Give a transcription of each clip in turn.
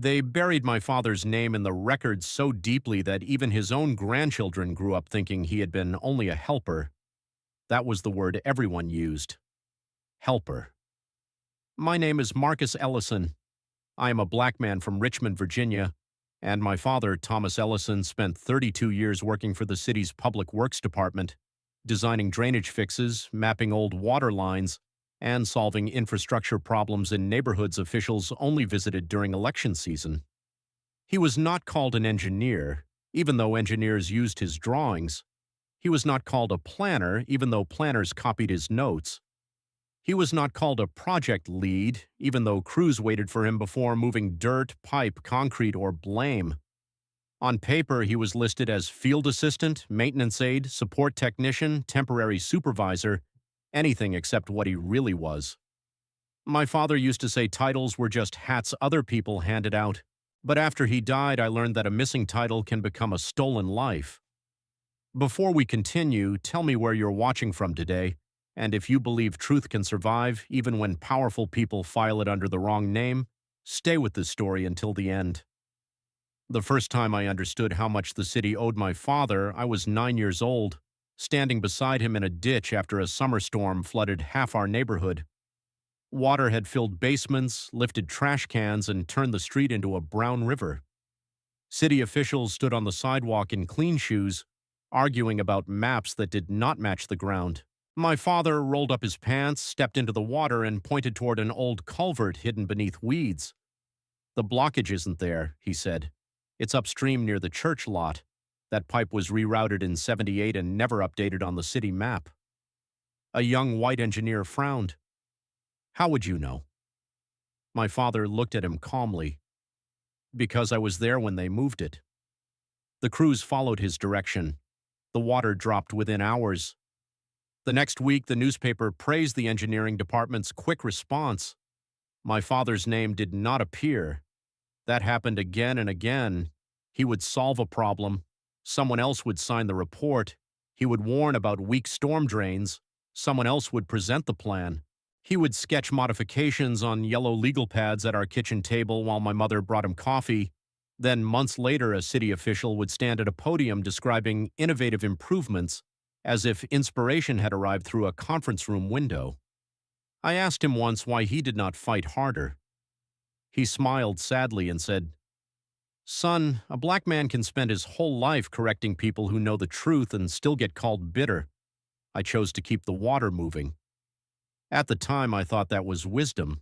They buried my father's name in the records so deeply that even his own grandchildren grew up thinking he had been only a helper. That was the word everyone used. Helper. My name is Marcus Ellison. I am a black man from Richmond, Virginia, and my father, Thomas Ellison, spent 32 years working for the city's Public Works Department, designing drainage fixes, mapping old water lines, and solving infrastructure problems in neighborhoods officials only visited during election season. He was not called an engineer, even though engineers used his drawings. He was not called a planner, even though planners copied his notes. He was not called a project lead, even though crews waited for him before moving dirt, pipe, concrete, or blame. On paper, he was listed as field assistant, maintenance aide, support technician, temporary supervisor, anything except what he really was. My father used to say titles were just hats other people handed out, but after he died, I learned that a missing title can become a stolen life. Before we continue, tell me where you're watching from today, and if you believe truth can survive even when powerful people file it under the wrong name, stay with this story until the end. The first time I understood how much the city owed my father, I was 9 years old, standing beside him in a ditch after a summer storm flooded half our neighborhood. Water had filled basements, lifted trash cans, and turned the street into a brown river. City officials stood on the sidewalk in clean shoes, arguing about maps that did not match the ground. My father rolled up his pants, stepped into the water, and pointed toward an old culvert hidden beneath weeds. "The blockage isn't there," he said. "It's upstream near the church lot. That pipe was rerouted in '78 and never updated on the city map." A young white engineer frowned. "How would you know?" My father looked at him calmly. "Because I was there when they moved it." The crews followed his direction. The water dropped within hours. The next week, the newspaper praised the engineering department's quick response. My father's name did not appear. That happened again and again. He would solve a problem. Someone else would sign the report. He would warn about weak storm drains. Someone else would present the plan. He would sketch modifications on yellow legal pads at our kitchen table while my mother brought him coffee. Then months later, a city official would stand at a podium describing innovative improvements as if inspiration had arrived through a conference room window. I asked him once why he did not fight harder. He smiled sadly and said, "Son, a black man can spend his whole life correcting people who know the truth and still get called bitter. I chose to keep the water moving." At the time, I thought that was wisdom.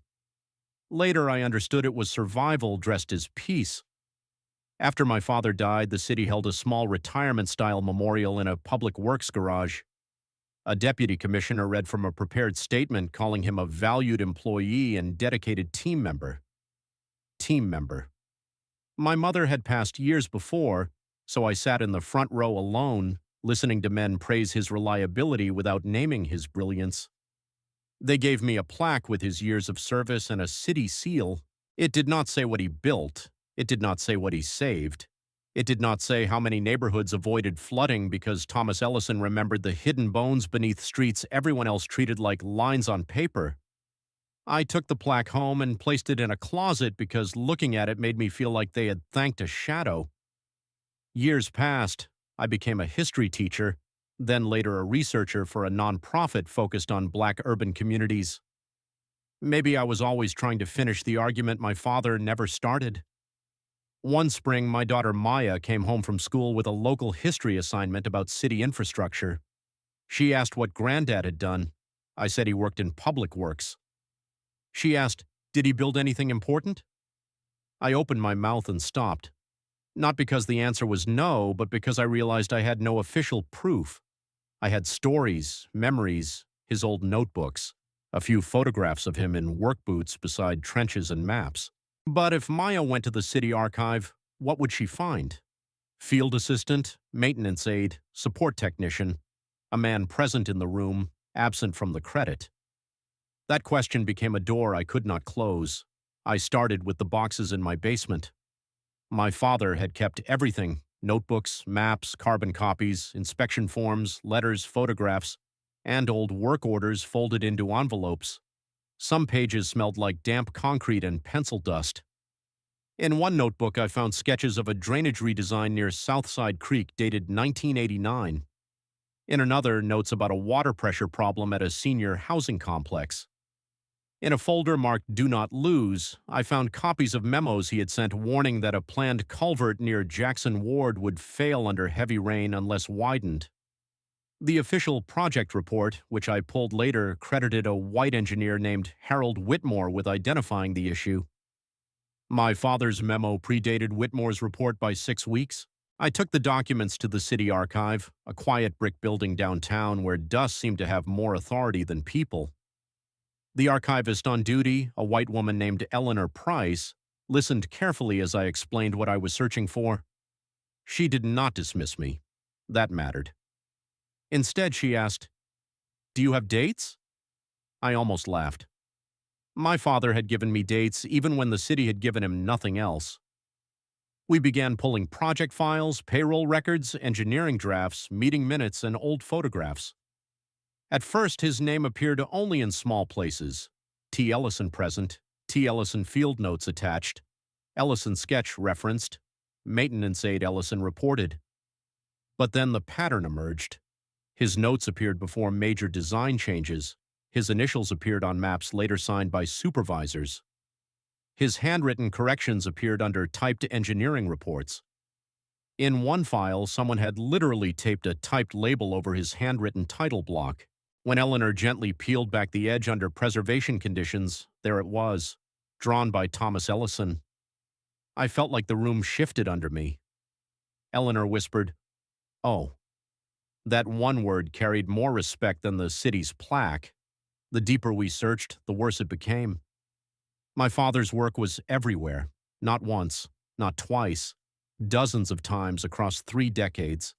Later, I understood it was survival dressed as peace. After my father died, the city held a small retirement-style memorial in a public works garage. A deputy commissioner read from a prepared statement calling him a valued employee and dedicated team member. Team member. My mother had passed years before, so I sat in the front row alone, listening to men praise his reliability without naming his brilliance. They gave me a plaque with his years of service and a city seal. It did not say what he built. It did not say what he saved. It did not say how many neighborhoods avoided flooding because Thomas Ellison remembered the hidden bones beneath streets everyone else treated like lines on paper. I took the plaque home and placed it in a closet because looking at it made me feel like they had thanked a shadow. Years passed. I became a history teacher, then later a researcher for a nonprofit focused on black urban communities. Maybe I was always trying to finish the argument my father never started. One spring, my daughter Maya came home from school with a local history assignment about city infrastructure. She asked what Granddad had done. I said he worked in public works. She asked, "Did he build anything important?" I opened my mouth and stopped. Not because the answer was no, but because I realized I had no official proof. I had stories, memories, his old notebooks, a few photographs of him in work boots beside trenches and maps. But if Maya went to the city archive, what would she find? Field assistant, maintenance aide, support technician, a man present in the room, absent from the credit. That question became a door I could not close. I started with the boxes in my basement. My father had kept everything: notebooks, maps, carbon copies, inspection forms, letters, photographs, and old work orders folded into envelopes. Some pages smelled like damp concrete and pencil dust. In one notebook, I found sketches of a drainage redesign near Southside Creek dated 1989. In another, notes about a water pressure problem at a senior housing complex. In a folder marked Do Not Lose, I found copies of memos he had sent warning that a planned culvert near Jackson Ward would fail under heavy rain unless widened. The official project report, which I pulled later, credited a white engineer named Harold Whitmore with identifying the issue. My father's memo predated Whitmore's report by 6 weeks. I took the documents to the city archive, a quiet brick building downtown where dust seemed to have more authority than people. The archivist on duty, a white woman named Eleanor Price, listened carefully as I explained what I was searching for. She did not dismiss me. That mattered. Instead, she asked, "Do you have dates?" I almost laughed. My father had given me dates even when the city had given him nothing else. We began pulling project files, payroll records, engineering drafts, meeting minutes, and old photographs. At first, his name appeared only in small places. T. Ellison present, T. Ellison field notes attached, Ellison sketch referenced, maintenance aide Ellison reported. But then the pattern emerged. His notes appeared before major design changes. His initials appeared on maps later signed by supervisors. His handwritten corrections appeared under typed engineering reports. In one file, someone had literally taped a typed label over his handwritten title block. When Eleanor gently peeled back the edge under preservation conditions, there it was, drawn by Thomas Ellison. I felt like the room shifted under me. Eleanor whispered, "Oh." That one word carried more respect than the city's plaque. The deeper we searched, the worse it became. My father's work was everywhere, not once, not twice, dozens of times across 3 decades.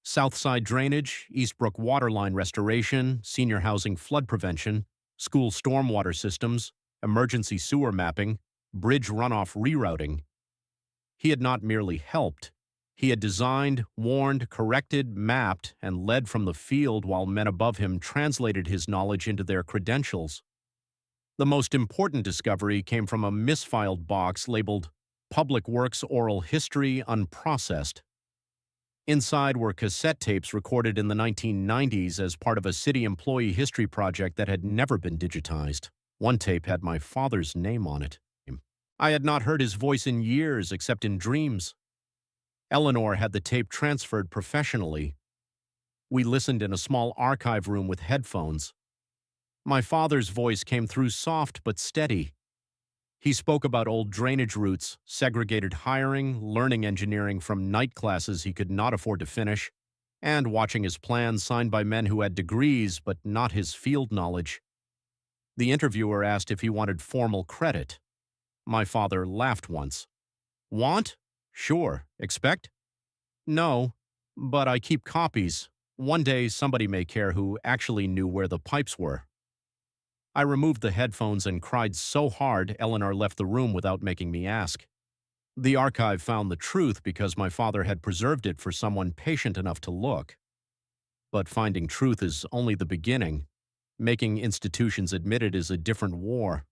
Southside drainage, Eastbrook waterline restoration, senior housing flood prevention, school stormwater systems, emergency sewer mapping, bridge runoff rerouting. He had not merely helped. He had designed, warned, corrected, mapped, and led from the field while men above him translated his knowledge into their credentials. The most important discovery came from a misfiled box labeled Public Works Oral History Unprocessed. Inside were cassette tapes recorded in the 1990s as part of a city employee history project that had never been digitized. One tape had my father's name on it. I had not heard his voice in years except in dreams. Eleanor had the tape transferred professionally. We listened in a small archive room with headphones. My father's voice came through soft but steady. He spoke about old drainage routes, segregated hiring, learning engineering from night classes he could not afford to finish, and watching his plans signed by men who had degrees but not his field knowledge. The interviewer asked if he wanted formal credit. My father laughed once. "Want? Sure. Expect? No, but I keep copies. One day somebody may care who actually knew where the pipes were." I removed the headphones and cried so hard Eleanor left the room without making me ask. The archive found the truth because my father had preserved it for someone patient enough to look. But finding truth is only the beginning. Making institutions admit it is a different war.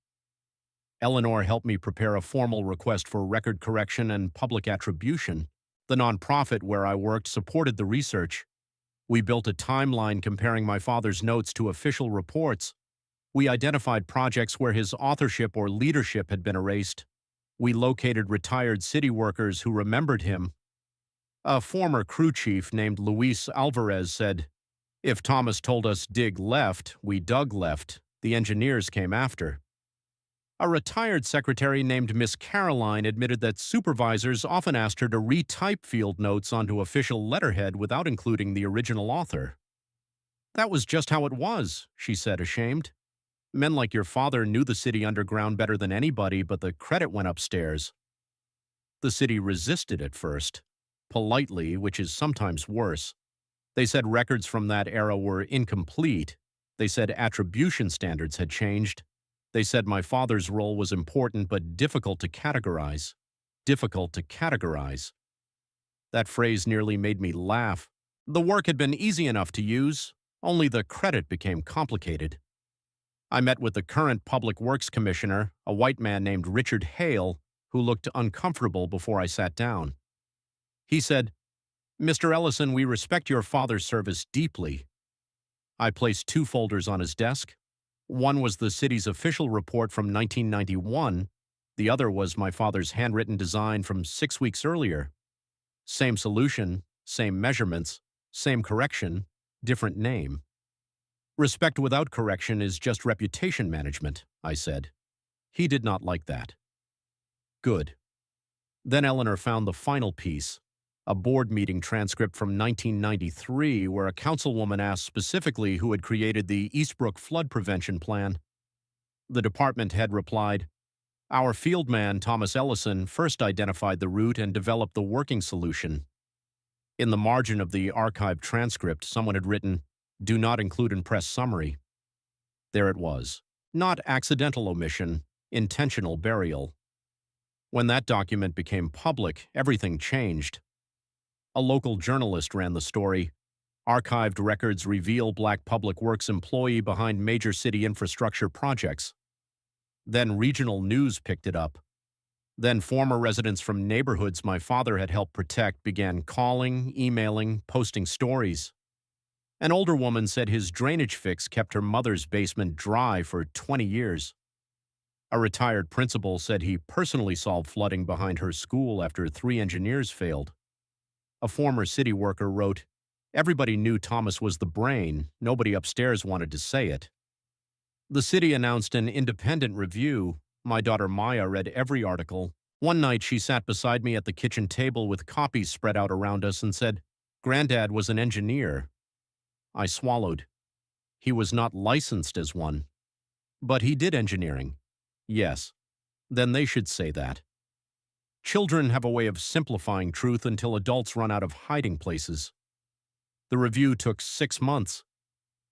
Eleanor helped me prepare a formal request for record correction and public attribution. The nonprofit where I worked supported the research. We built a timeline comparing my father's notes to official reports. We identified projects where his authorship or leadership had been erased. We located retired city workers who remembered him. A former crew chief named Luis Alvarez said, "If Thomas told us dig left, we dug left. The engineers came after." A retired secretary named Miss Caroline admitted that supervisors often asked her to retype field notes onto official letterhead without including the original author. "That was just how it was," she said, ashamed. "Men like your father knew the city underground better than anybody, but the credit went upstairs." The city resisted at first, politely, which is sometimes worse. They said records from that era were incomplete. They said attribution standards had changed. They said my father's role was important but difficult to categorize. Difficult to categorize. That phrase nearly made me laugh. The work had been easy enough to use, only the credit became complicated. I met with the current Public Works Commissioner, a white man named Richard Hale, who looked uncomfortable before I sat down. He said, "Mr. Ellison, we respect your father's service deeply." I placed two folders on his desk. One was the city's official report from 1991. The other was my father's handwritten design from 6 weeks earlier. Same solution, same measurements, same correction, different name. Respect without correction is just reputation management, I said. He did not like that. Good. Then Eleanor found the final piece, a board meeting transcript from 1993 where a councilwoman asked specifically who had created the Eastbrook flood prevention plan. The department head replied, "Our field man, Thomas Ellison, first identified the route and developed the working solution." In the margin of the archived transcript, someone had written, "Do not include in press summary." There it was. Not accidental omission, intentional burial. When that document became public, everything changed. A local journalist ran the story. Archived records reveal Black Public Works employee behind major city infrastructure projects. Then regional news picked it up. Then former residents from neighborhoods my father had helped protect began calling, emailing, posting stories. An older woman said his drainage fix kept her mother's basement dry for 20 years. A retired principal said he personally solved flooding behind her school after 3 engineers failed. A former city worker wrote, "Everybody knew Thomas was the brain, nobody upstairs wanted to say it." The city announced an independent review. My daughter Maya read every article. One night she sat beside me at the kitchen table with copies spread out around us and said, "Granddad was an engineer." I swallowed. He was not licensed as one. But he did engineering. Yes. Then they should say that. Children have a way of simplifying truth until adults run out of hiding places. The review took 6 months.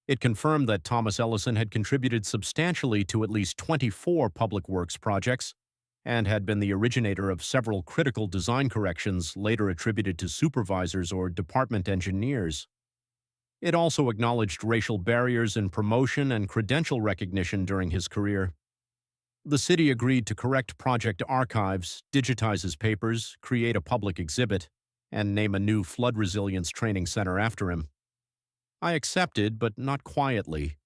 It confirmed that Thomas Ellison had contributed substantially to at least 24 public works projects and had been the originator of several critical design corrections later attributed to supervisors or department engineers. It also acknowledged racial barriers in promotion and credential recognition during his career. The city agreed to correct project archives, digitize his papers, create a public exhibit, and name a new flood resilience training center after him. I accepted, but not quietly.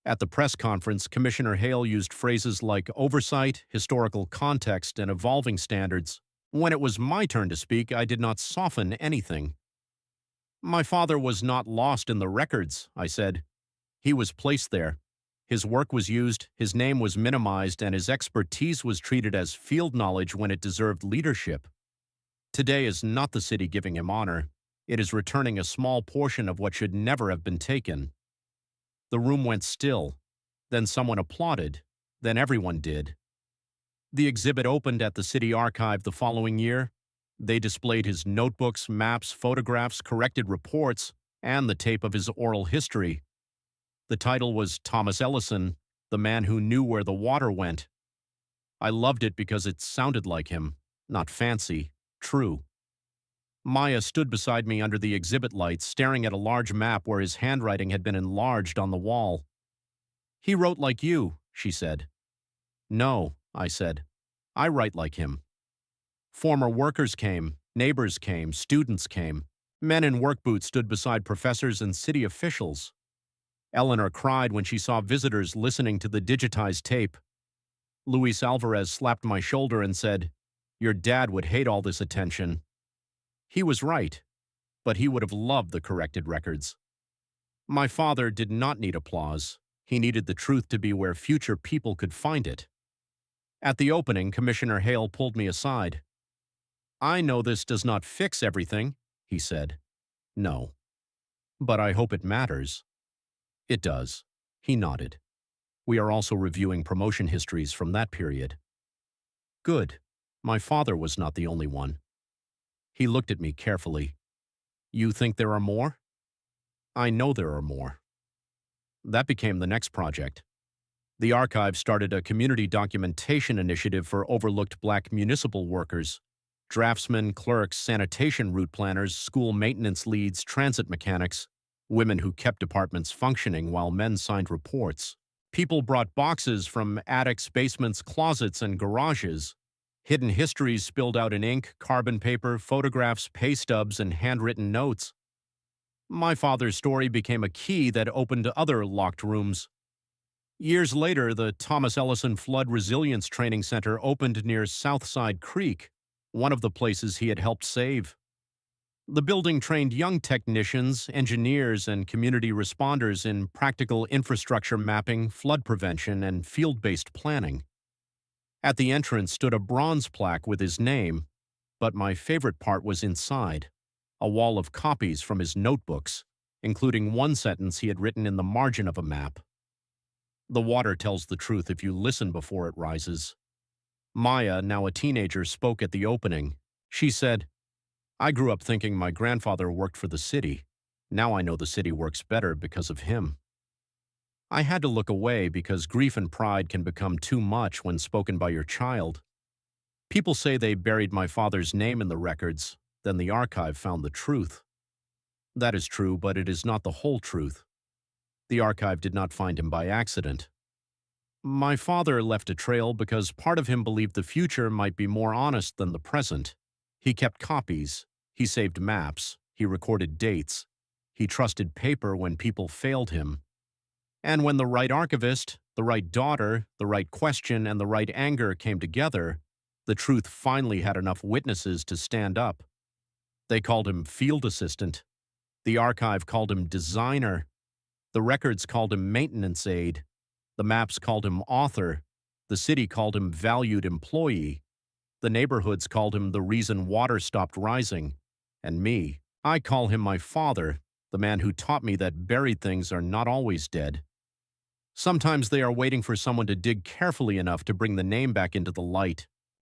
At the press conference, Commissioner Hale used phrases like oversight, historical context, and evolving standards. When it was my turn to speak, I did not soften anything. "My father was not lost in the records," I said. "He was placed there. His work was used, his name was minimized, and his expertise was treated as field knowledge when it deserved leadership. Today is not the city giving him honor. It is returning a small portion of what should never have been taken." The room went still. Then someone applauded. Then everyone did. The exhibit opened at the city archive the following year. They displayed his notebooks, maps, photographs, corrected reports, and the tape of his oral history. The title was Thomas Ellison, the Man Who Knew Where the Water Went. I loved it because it sounded like him, not fancy, true. Maya stood beside me under the exhibit lights, staring at a large map where his handwriting had been enlarged on the wall. "He wrote like you," she said. "No," I said. "I write like him." Former workers came, neighbors came, students came. Men in work boots stood beside professors and city officials. Eleanor cried when she saw visitors listening to the digitized tape. Luis Alvarez slapped my shoulder and said, "Your dad would hate all this attention." He was right, but he would have loved the corrected records. My father did not need applause. He needed the truth to be where future people could find it. At the opening, Commissioner Hale pulled me aside. "I know this does not fix everything," he said. "No. But I hope it matters." "It does." He nodded. "We are also reviewing promotion histories from that period." "Good. My father was not the only one." He looked at me carefully. "You think there are more?" "I know there are more." That became the next project. The archive started a community documentation initiative for overlooked Black municipal workers, draftsmen, clerks, sanitation route planners, school maintenance leads, transit mechanics, women who kept departments functioning while men signed reports. People brought boxes from attics, basements, closets, and garages. Hidden histories spilled out in ink, carbon paper, photographs, pay stubs, and handwritten notes. My father's story became a key that opened other locked rooms. Years later, the Thomas Ellison Flood Resilience Training Center opened near Southside Creek, one of the places he had helped save. The building trained young technicians, engineers, and community responders in practical infrastructure mapping, flood prevention, and field-based planning. At the entrance stood a bronze plaque with his name, but my favorite part was inside, a wall of copies from his notebooks, including one sentence he had written in the margin of a map. The water tells the truth if you listen before it rises. Maya, now a teenager, spoke at the opening. She said, "I grew up thinking my grandfather worked for the city. Now I know the city works better because of him." I had to look away because grief and pride can become too much when spoken by your child. People say they buried my father's name in the records, then the archive found the truth. That is true, but it is not the whole truth. The archive did not find him by accident. My father left a trail because part of him believed the future might be more honest than the present. He kept copies, he saved maps, he recorded dates, he trusted paper when people failed him. And when the right archivist, the right daughter, the right question, and the right anger came together, the truth finally had enough witnesses to stand up. They called him field assistant. The archive called him designer. The records called him maintenance aide. The maps called him author. The city called him valued employee. The neighborhoods called him the reason water stopped rising. And me, I call him my father, the man who taught me that buried things are not always dead. Sometimes they are waiting for someone to dig carefully enough to bring the name back into the light.